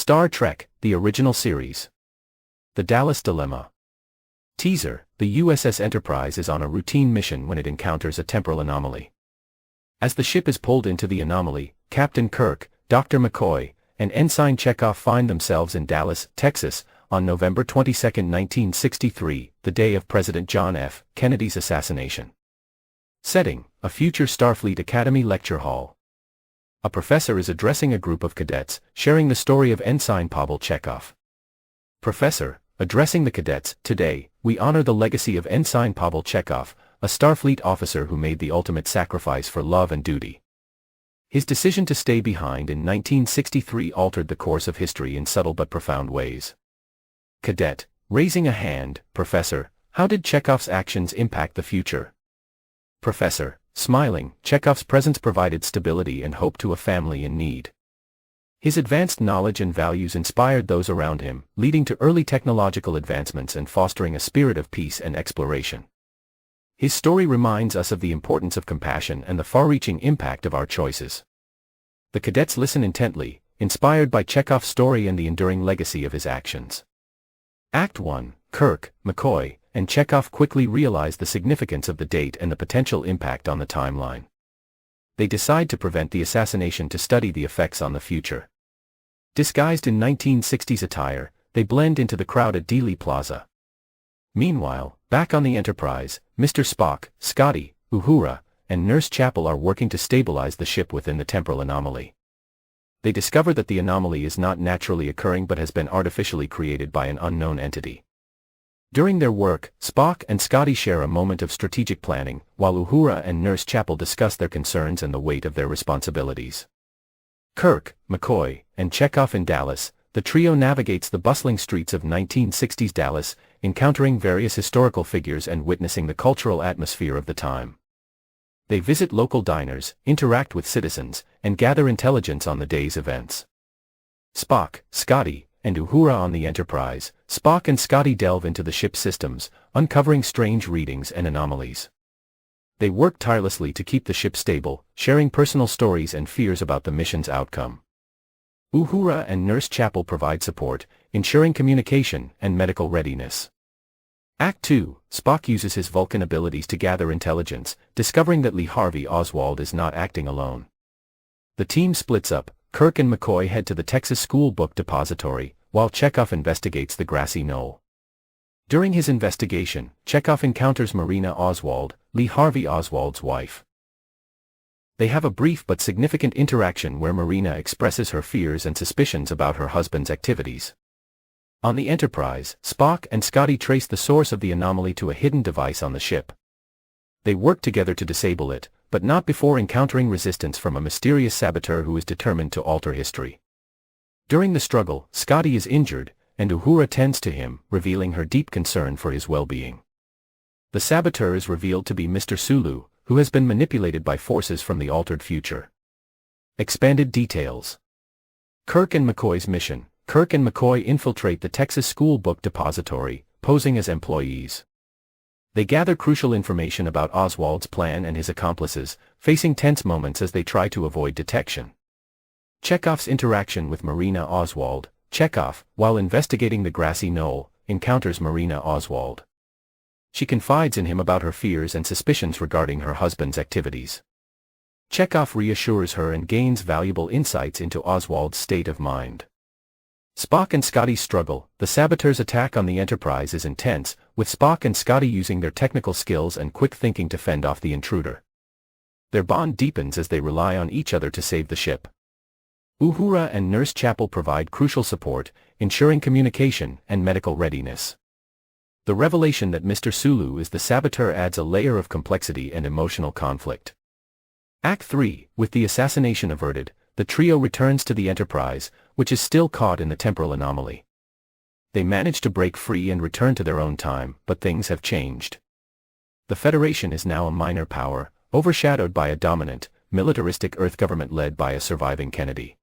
Star Trek, the original series. The Dallas Dilemma. Teaser: the USS Enterprise is on a routine mission when it encounters a temporal anomaly. As the ship is pulled into the anomaly, Captain Kirk, Dr. McCoy, and Ensign Chekov find themselves in Dallas, Texas, on November 22, 1963, the day of President John F. Kennedy's assassination. Setting: a future Starfleet Academy lecture hall. A professor is addressing a group of cadets, sharing the story of Ensign Pavel Chekov. Professor, addressing the cadets: today, we honor the legacy of Ensign Pavel Chekov, a Starfleet officer who made the ultimate sacrifice for love and duty. His decision to stay behind in 1963 altered the course of history in subtle but profound ways. Cadet, raising a hand: Professor, how did Chekov's actions impact the future? Professor, smiling: Chekov's presence provided stability and hope to a family in need. His advanced knowledge and values inspired those around him, leading to early technological advancements and fostering a spirit of peace and exploration. His story reminds us of the importance of compassion and the far-reaching impact of our choices. The cadets listen intently, inspired by Chekov's story and the enduring legacy of his actions. Act 1. Kirk, McCoy, and Chekov quickly realize the significance of the date and the potential impact on the timeline. They decide to prevent the assassination to study the effects on the future. Disguised in 1960s attire, they blend into the crowd at Dealey Plaza. Meanwhile, back on the Enterprise, Mr. Spock, Scotty, Uhura, and Nurse Chapel are working to stabilize the ship within the temporal anomaly. They discover that the anomaly is not naturally occurring but has been artificially created by an unknown entity. During their work, Spock and Scotty share a moment of strategic planning, while Uhura and Nurse Chapel discuss their concerns and the weight of their responsibilities. Kirk, McCoy, and Chekov in Dallas, the trio navigates the bustling streets of 1960s Dallas, encountering various historical figures and witnessing the cultural atmosphere of the time. They visit local diners, interact with citizens, and gather intelligence on the day's events. Spock, Scotty, and Uhura on the Enterprise. Spock and Scotty delve into the ship's systems, uncovering strange readings and anomalies. They work tirelessly to keep the ship stable, sharing personal stories and fears about the mission's outcome. Uhura and Nurse Chapel provide support, ensuring communication and medical readiness. Act 2. Spock uses his Vulcan abilities to gather intelligence, discovering that Lee Harvey Oswald is not acting alone. The team splits up. Kirk and McCoy head to the Texas School Book Depository, while Chekov investigates the grassy knoll. During his investigation, Chekov encounters Marina Oswald, Lee Harvey Oswald's wife. They have a brief but significant interaction where Marina expresses her fears and suspicions about her husband's activities. On the Enterprise, Spock and Scotty trace the source of the anomaly to a hidden device on the ship. They work together to disable it, but not before encountering resistance from a mysterious saboteur who is determined to alter history. During the struggle, Scotty is injured, and Uhura tends to him, revealing her deep concern for his well-being. The saboteur is revealed to be Mr. Sulu, who has been manipulated by forces from the altered future. Expanded details. Kirk and McCoy's mission. Kirk and McCoy infiltrate the Texas School Book Depository, posing as employees. They gather crucial information about Oswald's plan and his accomplices, facing tense moments as they try to avoid detection. Chekov's interaction with Marina Oswald. Chekov, while investigating the grassy knoll, encounters Marina Oswald. She confides in him about her fears and suspicions regarding her husband's activities. Chekov reassures her and gains valuable insights into Oswald's state of mind. Spock and Scotty struggle. The saboteur's attack on the Enterprise is intense, with Spock and Scotty using their technical skills and quick thinking to fend off the intruder. Their bond deepens as they rely on each other to save the ship. Uhura and Nurse Chapel provide crucial support, ensuring communication and medical readiness. The revelation that Mr. Sulu is the saboteur adds a layer of complexity and emotional conflict. Act 3. With the assassination averted, the trio returns to the Enterprise, which is still caught in the temporal anomaly. They manage to break free and return to their own time, but things have changed. The Federation is now a minor power, overshadowed by a dominant, militaristic Earth government led by a surviving Kennedy.